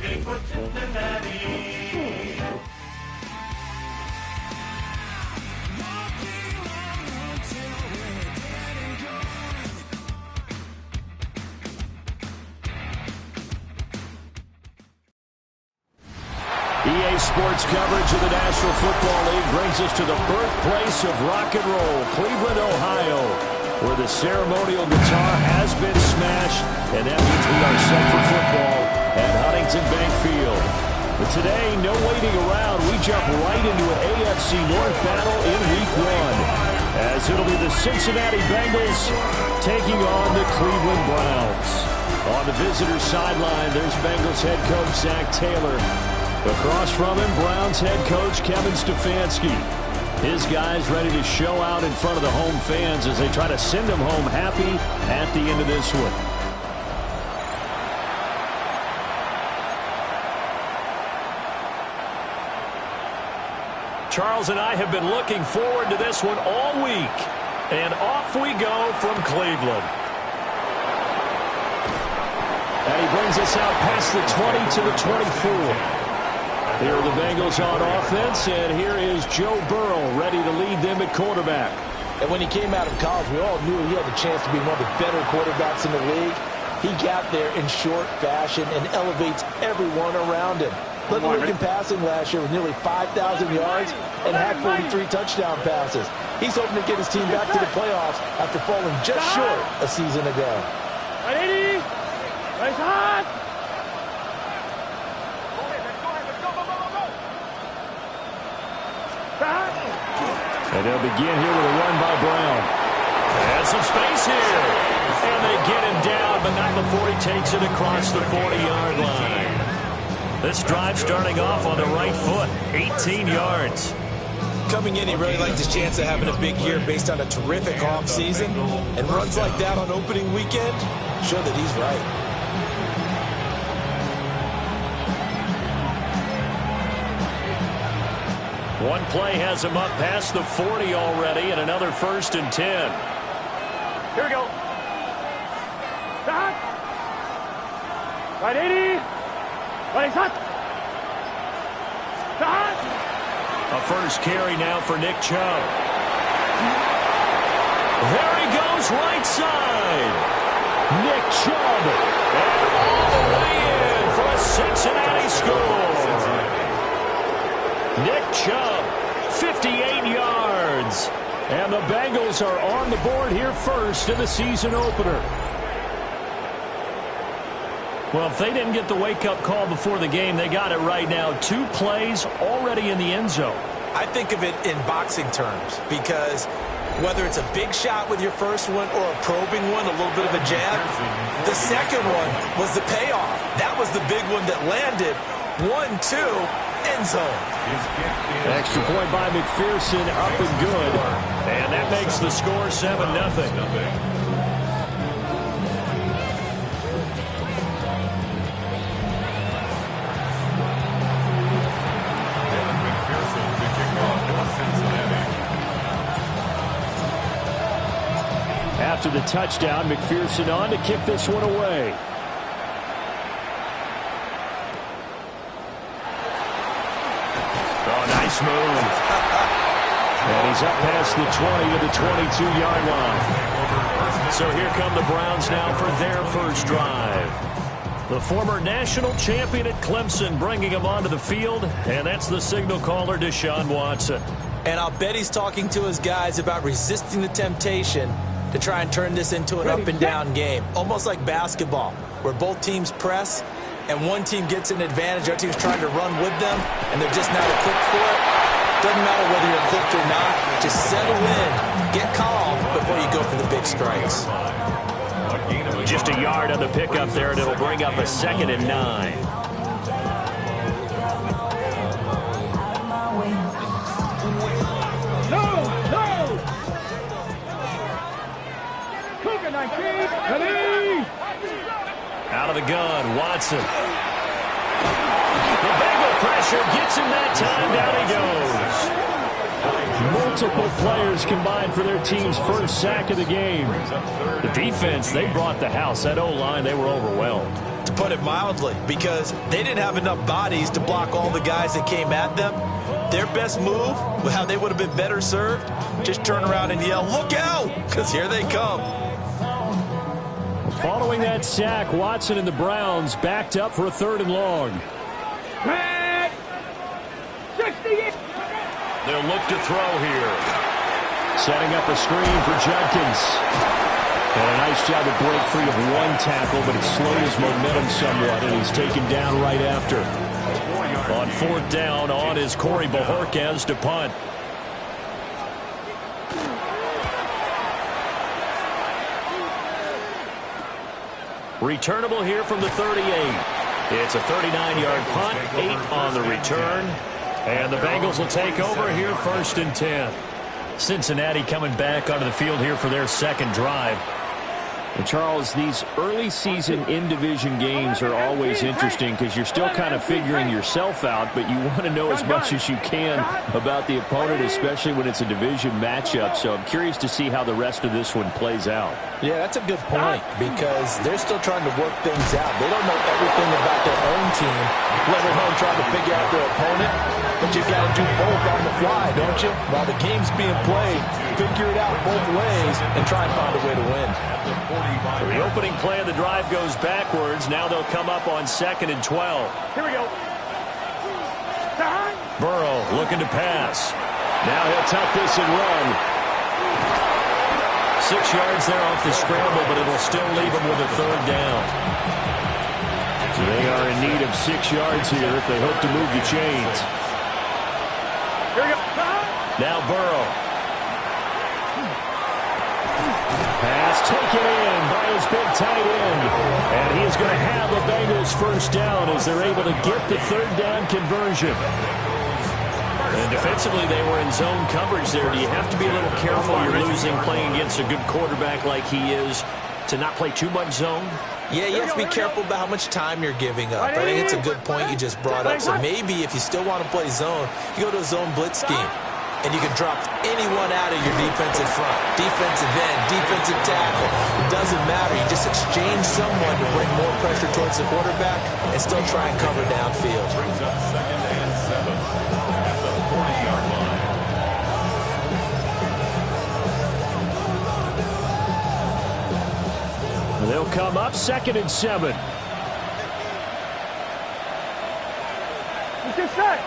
EA Sports coverage of the National Football League brings us to the birthplace of rock and roll, Cleveland, Ohio, where the ceremonial guitar has been smashed, and that means we are set for football at Huntington Bank Field. But today, no waiting around. We jump right into an AFC North battle in Week 1, as it'll be the Cincinnati Bengals taking on the Cleveland Browns. On the visitor's sideline, there's Bengals head coach Zach Taylor. Across from him, Browns head coach Kevin Stefanski. His guys ready to show out in front of the home fans as they try to send them home happy at the end of this one. Charles and I have been looking forward to this one all week. And off we go from Cleveland. And he brings us out past the 20 to the 24. Here are the Bengals on offense, and here is Joe Burrow ready to lead them at quarterback. And when he came out of college, we all knew he had the chance to be one of the better quarterbacks in the league. He got there in short fashion and elevates everyone around him. Led the league in passing last year with nearly 5,000 yards and had 43 touchdown passes. He's hoping to get his team back to the playoffs after falling just short a season ago. Ready? Race hot! And they'll begin here with a run by Brown. And some space here. And they get him down, but not before he takes it across the 40-yard line. This drive starting off on the right foot, 18 yards. Coming in, he really liked his chance of having a big year based on a terrific offseason. And runs like that on opening weekend show that he's right. One play has him up past the 40 already, and another 1st and 10. Here we go. Stop. Right 80. Right shot. Stop. A first carry now for Nick Chubb. There he goes, right side. Nick Chubb. And all the way in for a Cincinnati score. Nick Chubb, 58 yards. And the Bengals are on the board here first in the season opener. Well, if they didn't get the wake-up call before the game, they got it right now. 2 plays already in the end zone. I think of it in boxing terms because whether it's a big shot with your first one or a probing one, a little bit of a jab, the second one was the payoff. That was the big one that landed. 1-2. End zone. Extra point by McPherson, up and good. And that makes the score 7-0. After the touchdown, McPherson on to kick this one away. Nice move. And he's up past the 20 to the 22-yard line. So here come the Browns now for their first drive. The former national champion at Clemson bringing him onto the field, and that's the signal caller, Deshaun Watson. And I'll bet he's talking to his guys about resisting the temptation to try and turn this into an up-and-down game, almost like basketball, where both teams press and one team gets an advantage, our team's trying to run with them, and they're just not equipped for it. Doesn't matter whether you're equipped or not. Just settle in, get calm before you go for the big strikes. Just a yard on the pickup there, and it'll bring up a 2nd and 9. Cougar 19. Ready. Out of the gun, Watson. The Bengal pressure gets him that time. Down he goes. Multiple players combined for their team's first sack of the game. The defense, they brought the house. That O-line, they were overwhelmed. To put it mildly, because they didn't have enough bodies to block all the guys that came at them. Their best move, how they would have been better served, just turn around and yell, "Look out!" because here they come. Following that sack, Watson and the Browns backed up for a 3rd and long. Red 68. They'll look to throw here. Setting up a screen for Judkins. And a nice job to break free of one tackle, but it slowed his momentum somewhat, and he's taken down right after. On 4th down, on is Corey Bojorquez to punt. Returnable here from the 38. It's a 39-yard punt, 8 on the return. And the Bengals will take over here, 1st and 10. Cincinnati coming back onto the field here for their 2nd drive. And Charles, these early season in-division games are always interesting because you're still kind of figuring yourself out, but you want to know as much as you can about the opponent, especially when it's a division matchup. So I'm curious to see how the rest of this one plays out. Yeah, that's a good point, because they're still trying to work things out. They don't know everything about their own team, let alone trying to figure out their opponent. But you've got to do both on the fly, don't you? While the game's being played, figure it out both ways and try and find a way to win. So the opening play of the drive goes backwards. Now they'll come up on 2nd and 12. Here we go. Burrow looking to pass. Now he'll tuck this and run. 6 yards there off the scramble, but it'll still leave him with a 3rd down. So they are in need of 6 yards here if they hope to move the chains. Here we go. Now Burrow. Pass taken in by his big tight end. And he is going to have the Bengals 1st down as they're able to get the 3rd down conversion. And defensively, they were in zone coverage there. Do you have to be a little careful? You're losing playing against a good quarterback like he is to not play too much zone? Yeah, you have to be careful about how much time you're giving up. I think it's a good point you just brought up. So maybe if you still want to play zone, you go to a zone blitz scheme. And you can drop anyone out of your defensive front. Defensive end, defensive tackle. It doesn't matter. You just exchange someone to bring more pressure towards the quarterback and still try and cover downfield. Brings up 2nd and 7 at the 40-yard line. They'll come up 2nd and 7. Let's get set.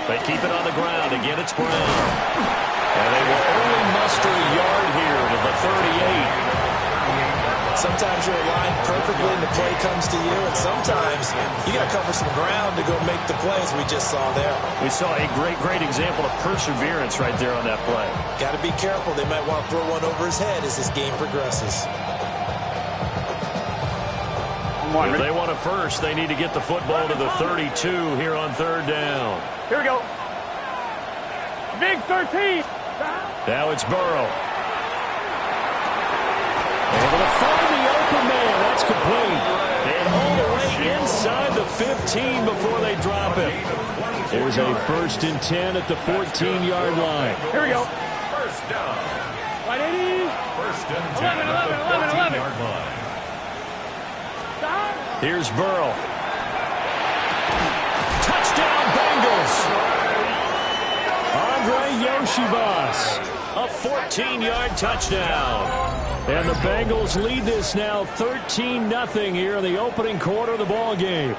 They keep it on the ground. Again, it's Brown. And they will only muster a yard here to the 38. Sometimes you're aligned perfectly and the play comes to you, and sometimes you got to cover some ground to go make the plays we just saw there. We saw a great example of perseverance right there on that play. Got to be careful. They might want to throw one over his head as this game progresses. If they want it first, they need to get the football to the 32 here on 3rd down. Here we go. Big 13. Now it's Burrow. Able to find the open man. That's complete. And all the way inside the 15 before they drop it. There's a 1st and 10 at the 14-yard line. Here we go. 1st down. 180. 1st and 10 at the 14-yard line. Here's Burrow. Touchdown Bengals. Andre Yoshibas. A 14-yard touchdown. And the Bengals lead this now 13-0 here in the opening quarter of the ball game.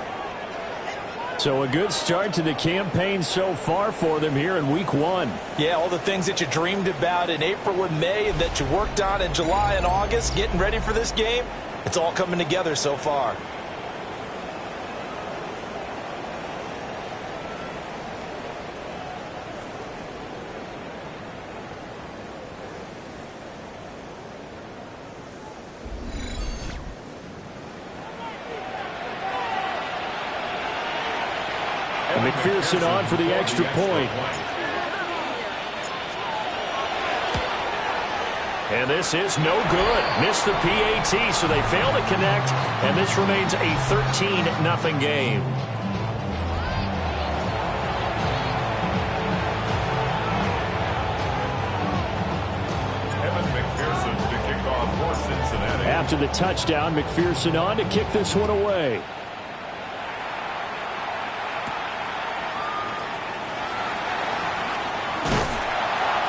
So a good start to the campaign so far for them here in week 1. Yeah, all the things that you dreamed about in April and May and that you worked on in July and August, getting ready for this game, it's all coming together so far. McPherson on for the extra point. And this is no good. Missed the PAT, so they fail to connect, and this remains a 13-0 game. after the touchdown. McPherson on to kick this one away.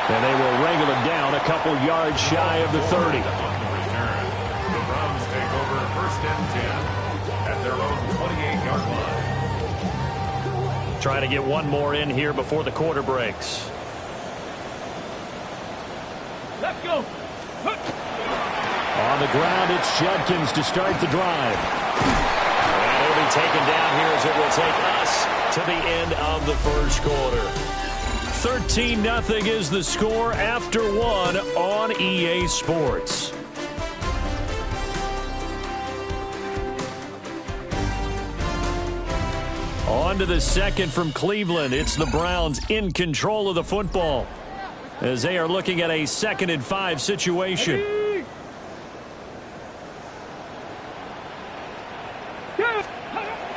And they will wrangle him down a couple yards shy of the 30. On the return, the Browns take over 1st and 10 at their own 28-yard line. Trying to get one more in here before the quarter breaks. Let's go. On the ground, it's Judkins to start the drive. And he'll be taken down here as it will take us to the end of the first quarter. 13-0 is the score after one on EA Sports. On to the second from Cleveland. It's the Browns in control of the football as they are looking at a 2nd and 5 situation.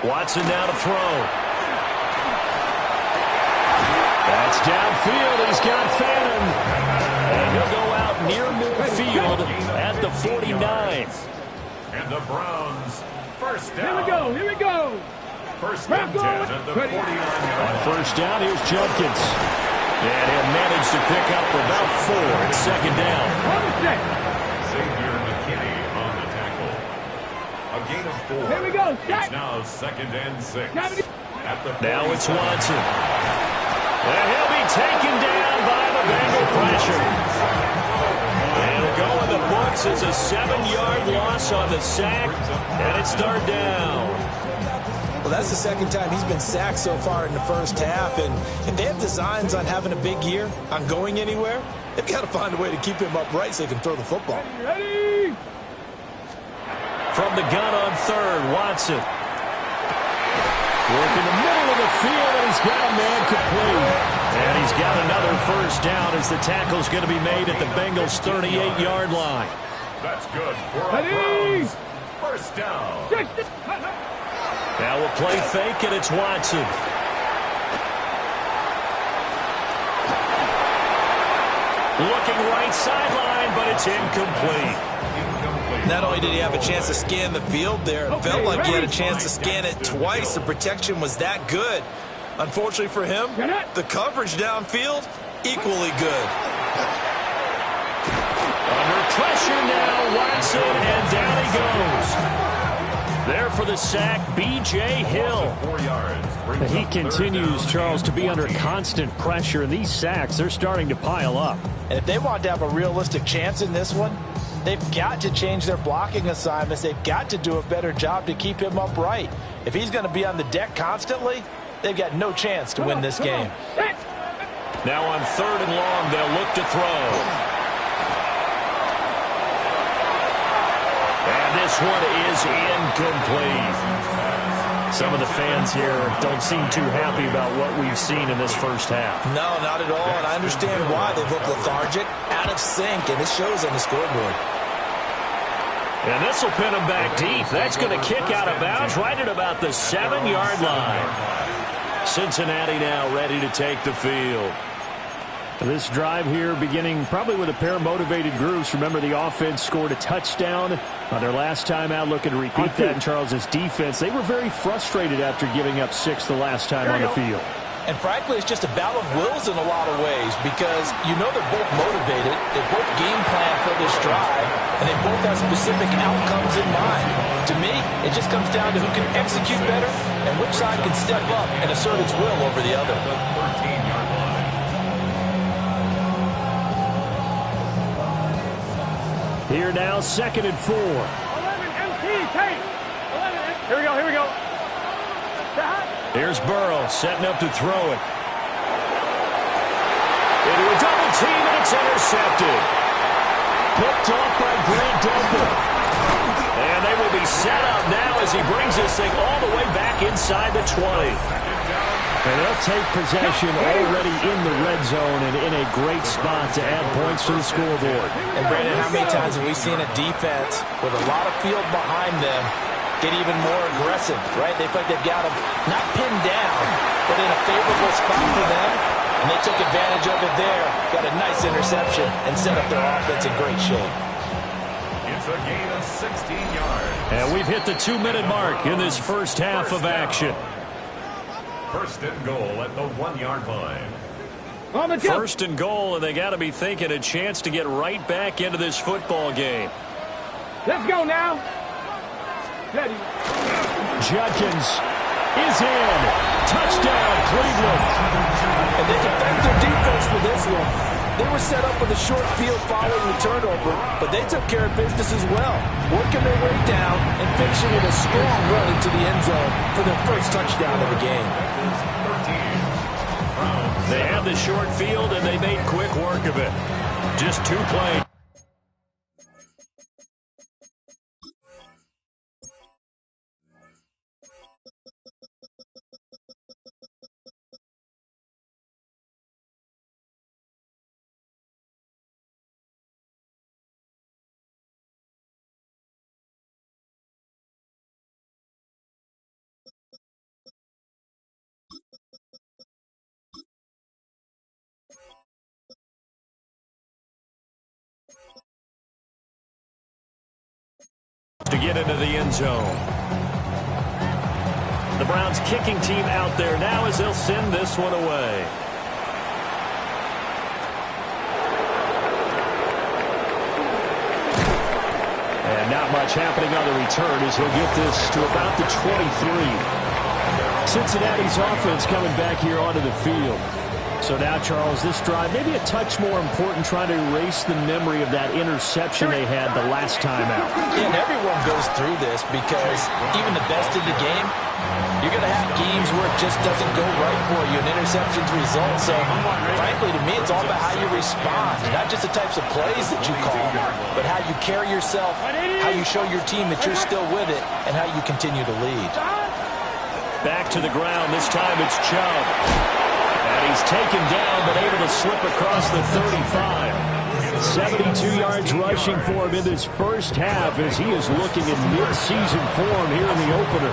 Watson now to throw. That's downfield. He's got Phantom. And he'll go out near midfield at the 49. And the Browns, 1st down. Here we go. 1st and 10 at the 49-yard On line. 1st down, here's Judkins. And he'll manage to pick up about 4. It's 2nd down. Xavier McKinney on the tackle. A gain of 4. Here we go. It's now 2nd and 6. At the Now it's Watson. And he'll be taken down by the Bengal pressure. And it'll go in the books as a 7-yard loss on the sack. And it's 3rd down. Well, that's the 2nd time he's been sacked so far in the first half. And if they have designs on having a big year, on going anywhere, they've got to find a way to keep him upright so they can throw the football. Ready? From the gun on 3rd, Watson. Work in the middle of the field, and he's got a man complete. And he's got another 1st down as the tackle's going to be made at the Bengals' 38-yard line. That's good for the Ready? Browns. 1st down. Now we'll play fake, and it's Watson. Looking right sideline, but it's incomplete. Not only did he have a chance to scan the field there, it felt like he had a chance to scan it twice. The protection was that good. Unfortunately for him, the coverage downfield, equally good. Under pressure now, Watson, and down he goes. There for the sack, B.J. Hill. 4 yards. He continues, Charles, to be under constant pressure, and these sacks, they're starting to pile up. And if they want to have a realistic chance in this one, they've got to change their blocking assignments. They've got to do a better job to keep him upright. If he's going to be on the deck constantly, they've got no chance to win this game. Now on 3rd and long, they'll look to throw. And this one is incomplete. Some of the fans here don't seem too happy about what we've seen in this first half. No, not at all, and I understand why they look lethargic, out of sync, and it shows on the scoreboard. And this will pin them back deep. That's going to kick out of bounds right at about the 7-yard line. Cincinnati now ready to take the field. This drive here beginning probably with a pair of motivated groups. Remember, the offense scored a touchdown on their last time out. Looking to repeat that in Charles's defense. They were very frustrated after giving up 6 the last time on the field. And frankly, it's just a battle of wills in a lot of ways because you know they're both motivated, they both game plan for this drive, and they both have specific outcomes in mind. To me, it just comes down to who can execute better and which side can step up and assert its will over the other. 13-yard line. Here now, 2nd and 4. 11 MT, Tate. 11. Here we go. Here's Burrow setting up to throw it. Into a double team, and it's intercepted. Picked off by Grant Delpit. And they will be set up now as he brings this thing all the way back inside the 20. And they'll take possession already in the red zone and in a great spot to add points to the scoreboard. And Brandon, how many times have we seen a defense with a lot of field behind them get even more aggressive, right? They feel like they've got them not pinned down, but in a favorable spot for them. And they took advantage of it there, got a nice interception, and set up their offense in great shape. It's a gain of 6 And we've hit the 2-minute mark in this first half of action. First and goal at the 1-yard line. First and goal, and they got to be thinking a chance to get right back into this football game. Let's go now. Ready. Judkins is in. Touchdown, Cleveland. And they can thank their defense for this one. They were set up with a short field following the turnover, but they took care of business as well, working their way down and finishing with a strong run into the end zone for their first touchdown of the game. They had the short field, and they made quick work of it. Just 2 plays. To get into the end zone. The Browns kicking team out there now as they'll send this one away. And not much happening on the return as he'll get this to about the 23. Cincinnati's offense coming back here onto the field. So now, Charles, this drive maybe a touch more important, trying to erase the memory of that interception they had the last time out. Yeah, and everyone goes through this because even the best in the game, you're going to have games where it just doesn't go right for you, and interceptions result. So, frankly, to me, it's all about how you respond, not just the types of plays that you call, but how you carry yourself, how you show your team that you're still with it, and how you continue to lead. Back to the ground. This time it's Chubb. And he's taken down, but able to slip across the 35. 72 yards rushing for him in this first half as he is looking in mid-season form here in the opener.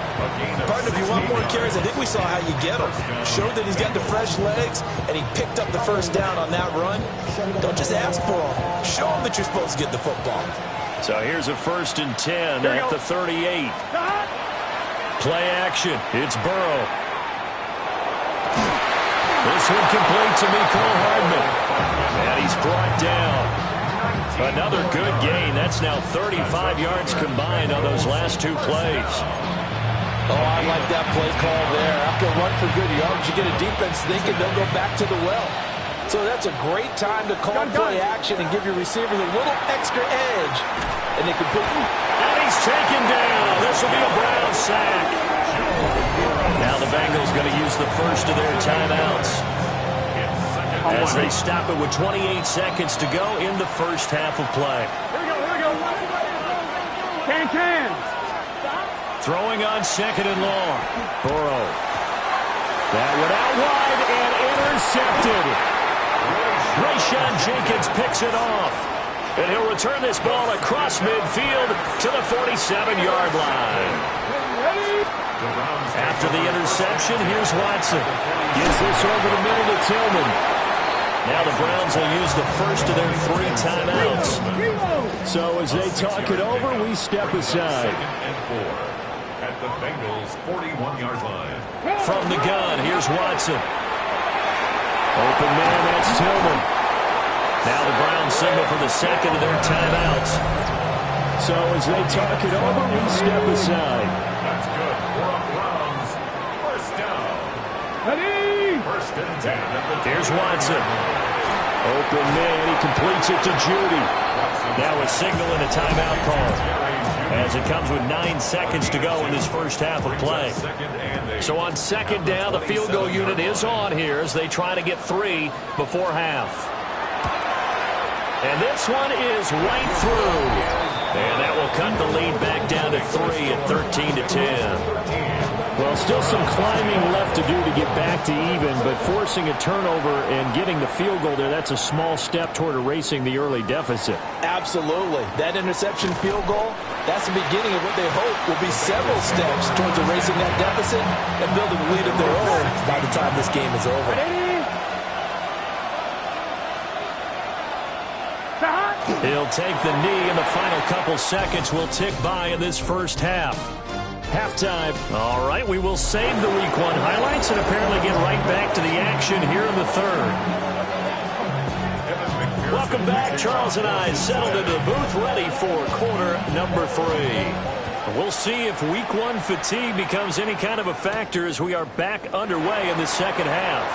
Partner, if you want more carries, I think we saw how you get them. Showed that he's got the fresh legs, and he picked up the first down on that run. Don't just ask for them. Show them that you're supposed to get the football. So here's a 1st and 10 at the 38. Play action. It's Burrow. This one complete to Mecole Hardman. And he's brought down. Another good gain. That's now 35 yards combined on those last 2 plays. Oh, I like that play call there. After a run for good yards, you get a defense thinking they'll go back to the well. So that's a great time to call play action and give your receivers a little extra edge. And they complete. And he's taken down. This will be a Brown sack. Now the Bengals going to use the first of their timeouts as they stop it with 28 seconds to go in the first half of play. Here we go. Can. Throwing on 2nd and long. Burrow. That one out wide and intercepted. Rayshon Jenkins picks it off. And he'll return this ball across midfield to the 47-yard line. After the interception, here's Watson. Gives this over the middle to Tillman. Now the Browns will use the first of their 3 timeouts. So as they talk it over, we step aside. 2nd and 4 at the Bengals' 41-yard line. From the gun, here's Watson. Open man, that's Tillman. Now the Browns signal for the second of their timeouts. So as they talk it over, we step aside. That's good for a Browns first down. Ready. 1st and 10 at the Here's Watson. Open man, he completes it to Judy. Now a signal and a timeout call as it comes with 9 seconds to go in this first half of play. So on 2nd down, the field goal unit is on here as they try to get 3 before half. And this one is right through. And that will cut the lead back down to 3 at 13-10. Well, still some climbing left to do to get back to even, but forcing a turnover and getting the field goal there, that's a small step toward erasing the early deficit. Absolutely. That interception field goal, that's the beginning of what they hope will be several steps towards erasing that deficit and building a lead of their own by the time this game is over. He'll take the knee, and the final couple seconds will tick by in this first half. Halftime. All right, we will save the Week 1 highlights and apparently get right back to the action here in the third. Welcome back. Charles and I settled into the booth ready for quarter number 3. We'll see if Week 1 fatigue becomes any kind of a factor as we are back underway in the second half.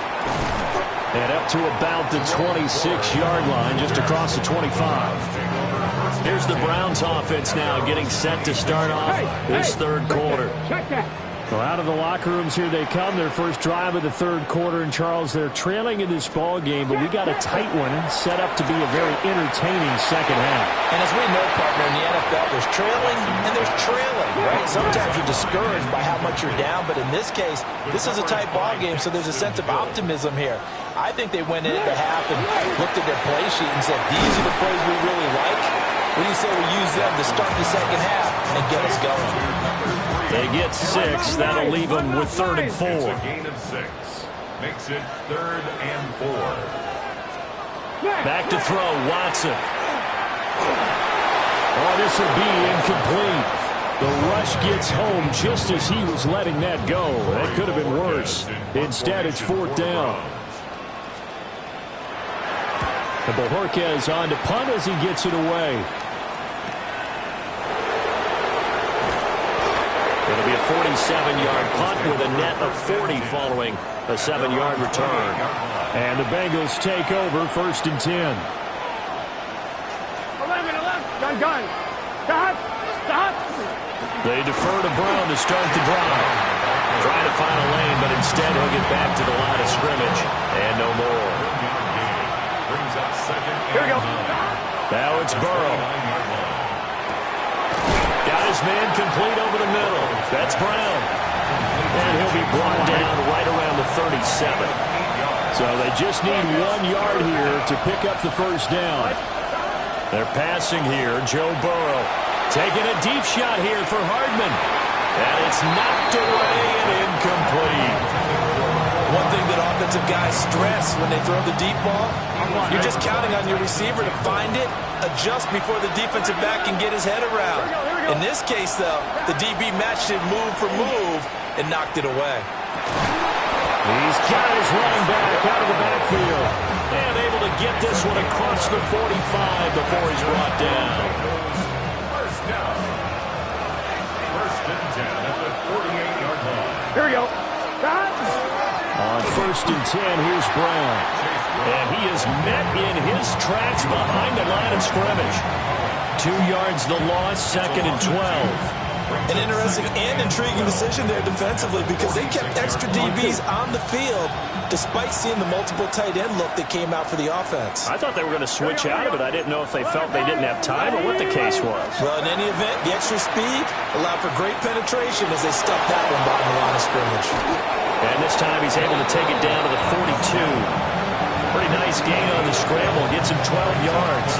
And up to about the 26-yard line, just across the 25. Here's the Browns offense now getting set to start off this third quarter. Well, out of the locker rooms here they come. Their first drive of the third quarter. And, Charles, they're trailing in this ball game, but we got a tight one set up to be a very entertaining second half. And as we know, partner, in the NFL, there's trailing and there's trailing, right? Sometimes you're discouraged by how much you're down, but in this case, this is a tight ball game, so there's a sense of optimism here. I think they went into half and looked at their play sheet and said, these are the plays we really like. What do you say we use them to start the second half and get us going? They get 6. That'll leave them with 3rd and 4. It's a gain of 6. Makes it 3rd and 4. Back to throw, Watson. Oh, this will be incomplete. The rush gets home just as he was letting that go. That could have been worse. Instead, it's 4th down. And Bojorquez on to punt as he gets it away. It'll be a 47-yard punt with a net of 40 following a 7-yard return. And the Bengals take over 1st and 10. 11. Gun. Stop. They defer to Brown to start the drive. Trying to find a lane, but instead he'll get back to the line of scrimmage. And no more. Here we go. Now it's Burrow. Got his man complete over the middle. That's Brown. And he'll be brought down right around the 37. So they just need 1 yard here to pick up the first down. They're passing here. Joe Burrow taking a deep shot here for Hardman. And it's knocked away and incomplete. One thing that offensive guys stress when they throw the deep ball, you're just counting on your receiver to find it, adjust before the defensive back can get his head around. In this case, though, the DB matched it move for move and knocked it away. He's got his running back out of the backfield and able to get this one across the 45 before he's brought down. First down. 1st and 10 at the 48-yard line. Here we go. On 1st and 10, here's Brown. And he is met in his tracks behind the line of scrimmage. 2 yards the loss, 2nd and 12. An interesting and intriguing decision there defensively because they kept extra DBs on the field despite seeing the multiple tight end look that came out for the offense. I thought they were going to switch out of it. I didn't know if they felt they didn't have time or what the case was. Well, in any event, the extra speed allowed for great penetration as they stuffed that one behind the line of scrimmage. And this time he's able to take it down to the 42. Pretty nice gain on the scramble. Gets him 12 yards.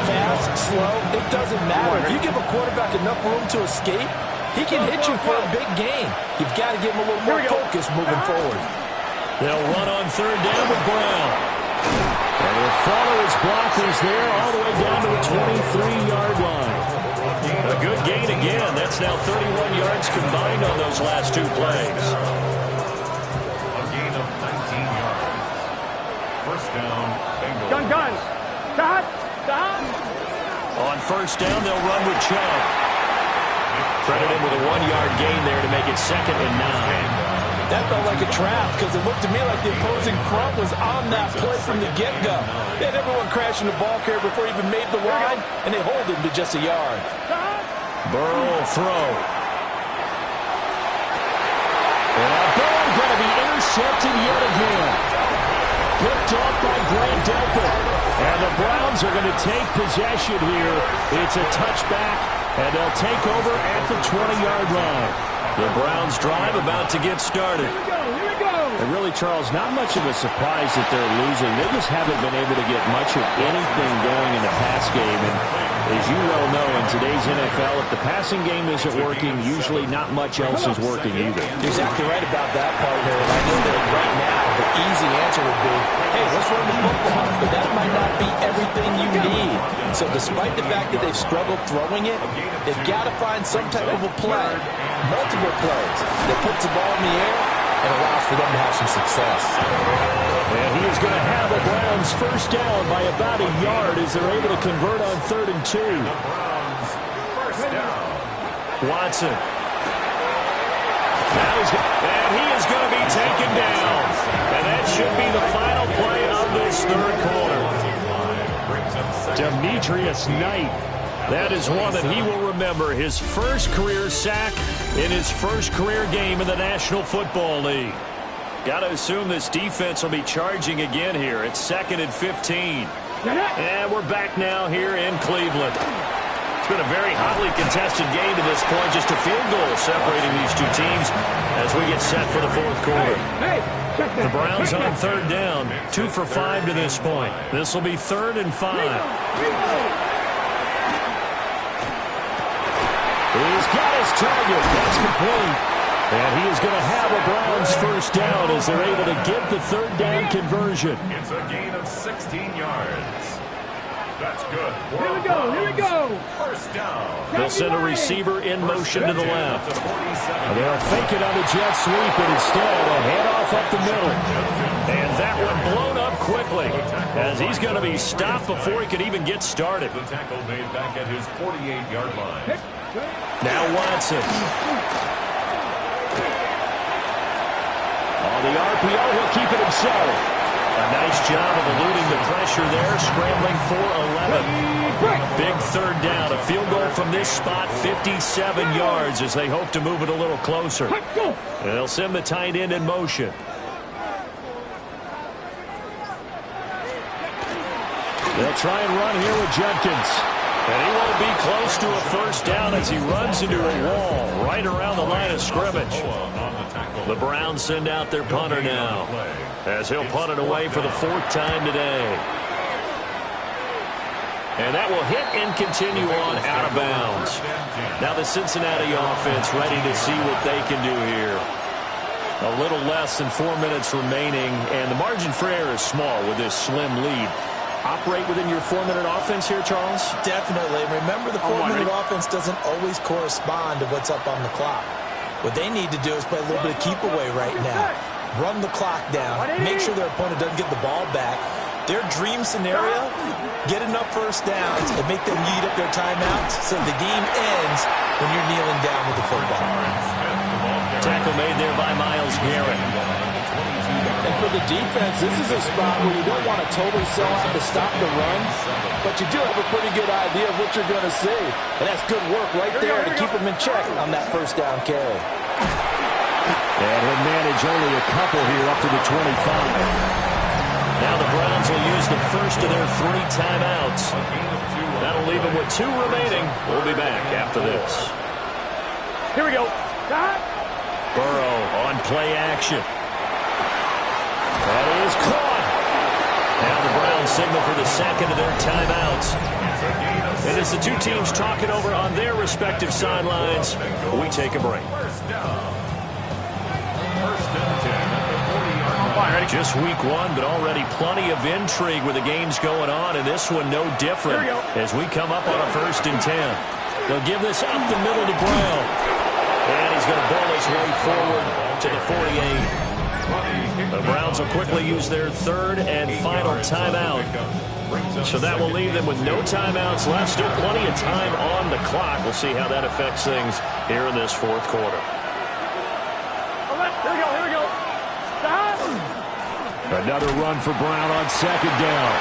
Fast, slow, it doesn't matter. If you give a quarterback enough room to escape, he can hit you for a big gain. You've got to give him a little more focus moving forward. They'll run on 3rd down with Brown. And he'll follow his blockers there all the way down to the 23-yard line. A good gain again. That's now 31 yards combined on those last 2 plays. A gain of 19 yards. 1st down, Bengals. Gun. Stop. On 1st down, they'll run with Chubb. Credit him with a 1-yard gain there to make it 2nd and 9. That felt like a trap because it looked to me like the opposing front was on that play from the get-go. They had everyone crashing the ball carrier before he even made the line, and they hold him to just a yard. Burrow will throw. And Burrow going to be intercepted yet again. Picked off by Grant Delpit. And the Browns are going to take possession here. It's a touchback, and they'll take over at the 20-yard line. The Browns drive about to get started. Here we go. And really, Charles, not much of a surprise that they're losing. They just haven't been able to get much of anything going in the pass game. And as you well know, in today's NFL, if the passing game isn't working, usually not much else is working either. You're exactly right about that, partner. And I know that right now the easy answer would be, hey, let's run the football. But that might not be everything you need. So despite the fact that they've struggled throwing it, they've got to find some type of a play, multiple plays, that puts the ball in the air and allows for them to have some success. And he is going to have the Browns first down by about a yard as they're able to convert on 3rd and 2. The Browns first down. Watson. And he is going to be taken down. And that should be the final play of this 3rd quarter. Demetrius Knight. That is one that he will remember. His first career sack in his first career game in the National Football League. Got to assume this defense will be charging again here. It's 2nd and 15. And we're back now here in Cleveland. It's been a very hotly contested game to this point. Just a field goal separating these two teams as we get set for the 4th quarter. The Browns on 3rd down. 2 for 5 to this point. This will be 3rd and 5. He's got his target. That's complete. And he is going to have a Browns first down as they're able to get the 3rd down conversion. It's a gain of 16 yards. That's good. Here we go. Here we go. First down. They'll send a receiver in motion to the left. They'll fake it on the jet sweep, and instead a handoff up the middle. And that one blown up quickly as he's going to be stopped before he could even get started. The tackle made back at his 48-yard line. Now Watson. On the RPO, he'll keep it himself. A nice job of eluding the pressure there, scrambling for 11. Big 3rd down. A field goal from this spot, 57 yards as they hope to move it a little closer. And they'll send the tight end in motion. They'll try and run here with Jenkins. And he won't be close to a first down as he runs into a wall right around the line of scrimmage. The Browns send out their punter now as he'll punt it away for the 4th time today. And that will hit and continue on out of bounds. Now the Cincinnati offense ready to see what they can do here. A little less than 4 minutes remaining, and the margin for error is small with this slim lead. Operate within your 4-minute offense here, Charles? Definitely. Remember, the 4-minute offense doesn't always correspond to what's up on the clock. What they need to do is play a little bit of keep away right now. Run the clock down. Make sure their opponent doesn't get the ball back. Their dream scenario, get enough first downs and make them eat up their timeouts so the game ends when you're kneeling down with the football. Tackle made there by Myles Garrett. And for the defense, this is a spot where you don't want to totally sell out to stop the run, but you do have a pretty good idea of what you're going to see. And that's good work right there to keep them in check on that first down carry. And he'll manage only a couple here up to the 25. Now the Browns will use the first of their 3 timeouts. That'll leave them with 2 remaining. We'll be back after this. Here we go. Burrow on play action. That is caught. Now the Browns signal for the 2nd of their timeouts. And as the two teams talking over on their respective sidelines, we take a break. Just week 1, but already plenty of intrigue with the games going on, and this one no different as we come up on a 1st and 10. They'll give this up the middle to Brown. And he's going to bowl his way forward to the 48. The Browns will quickly use their 3rd and final timeout. So that will leave them with no timeouts left. Still plenty of time on the clock. We'll see how that affects things here in this 4th quarter. Here we go. Stop. Another run for Brown on 2nd down.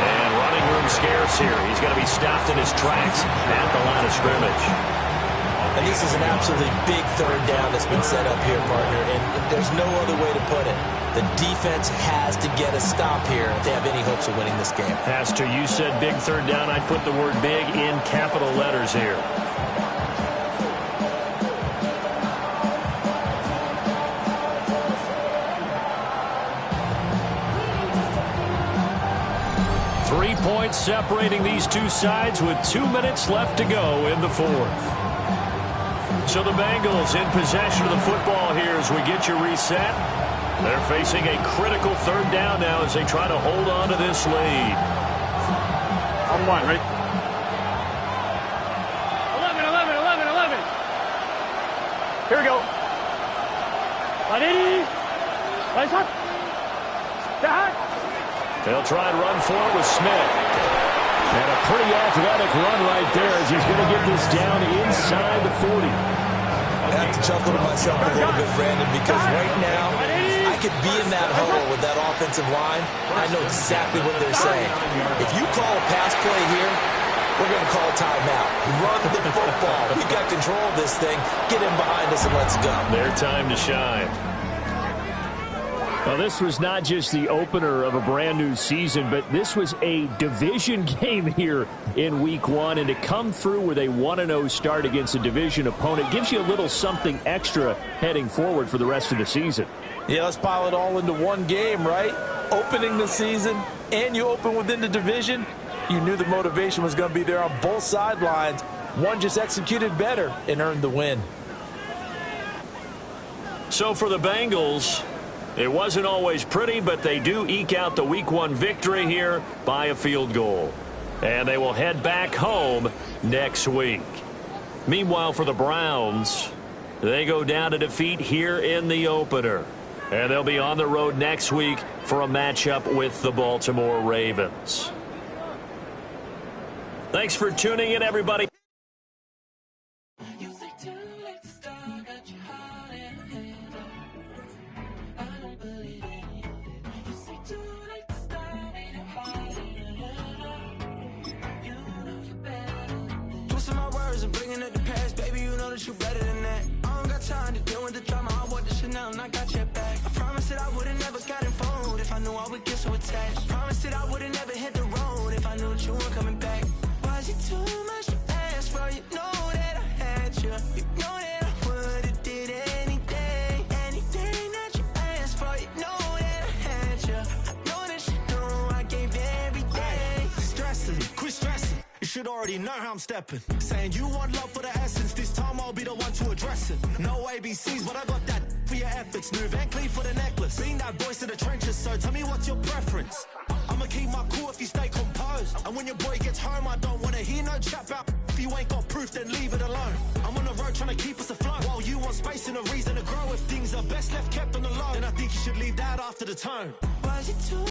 And running room scarce here. He's going to be stopped in his tracks at the line of scrimmage. And this is an absolutely big 3rd down that's been set up here, partner, and there's no other way to put it. The defense has to get a stop here if they have any hopes of winning this game. Pastor, you said big 3rd down. I'd put the word big in capital letters here. Three points separating these two sides with 2 minutes left to go in the 4th. So the Bengals in possession of the football here as we get you reset. They're facing a critical third down now as they try to hold on to this lead. On one, right? 11. Here we go. 180. Nice hot. They'll try and run for it with Smith. And a pretty athletic run right there as he's going to get this down inside the 40. I have to chuckle to myself a little bit, Brandon, because right now I could be in that huddle with that offensive line, and I know exactly what they're saying. If you call a pass play here, we're going to call a timeout. Run the football. We've got control of this thing. Get in behind us and let's go. Their time to shine. Well, this was not just the opener of a brand new season, but this was a division game here in week 1. And to come through with a 1-0 start against a division opponent gives you a little something extra heading forward for the rest of the season. Yeah, let's pile it all into one game, right? Opening the season, and you open within the division. You knew the motivation was going to be there on both sidelines. One just executed better and earned the win. So for the Bengals, it wasn't always pretty, but they do eke out the week 1 victory here by a field goal. And they will head back home next week. Meanwhile, for the Browns, they go down to defeat here in the opener. And they'll be on the road next week for a matchup with the Baltimore Ravens. Thanks for tuning in, everybody. You better than that. I don't got time to deal with the drama. I want the Chanel and I got your back. I promised that I would've never gotten phone if I knew I would get so attached. I promised that I would've never hit the road if I knew that you weren't coming back. Was it too much to ask for? You know that I had you. You know that I would've did anything that you asked for. You know that I had you. I know that you know I gave everything. Stressing, quit stressing. You should already know how I'm stepping. Saying you want love for the essence. This time I'll be the one to address it. No ABCs, but I got that for your efforts. New Van Cleef for the necklace. Being that voice in the trenches, so tell me what's your preference. I'ma keep my cool if you stay composed. And when your boy gets home, I don't wanna hear no chat about. If you ain't got proof, then leave it alone. I'm on the road trying to keep us afloat. While you want space and a reason to grow. If things are best left kept on the low, then I think you should leave that after the tone. Was it too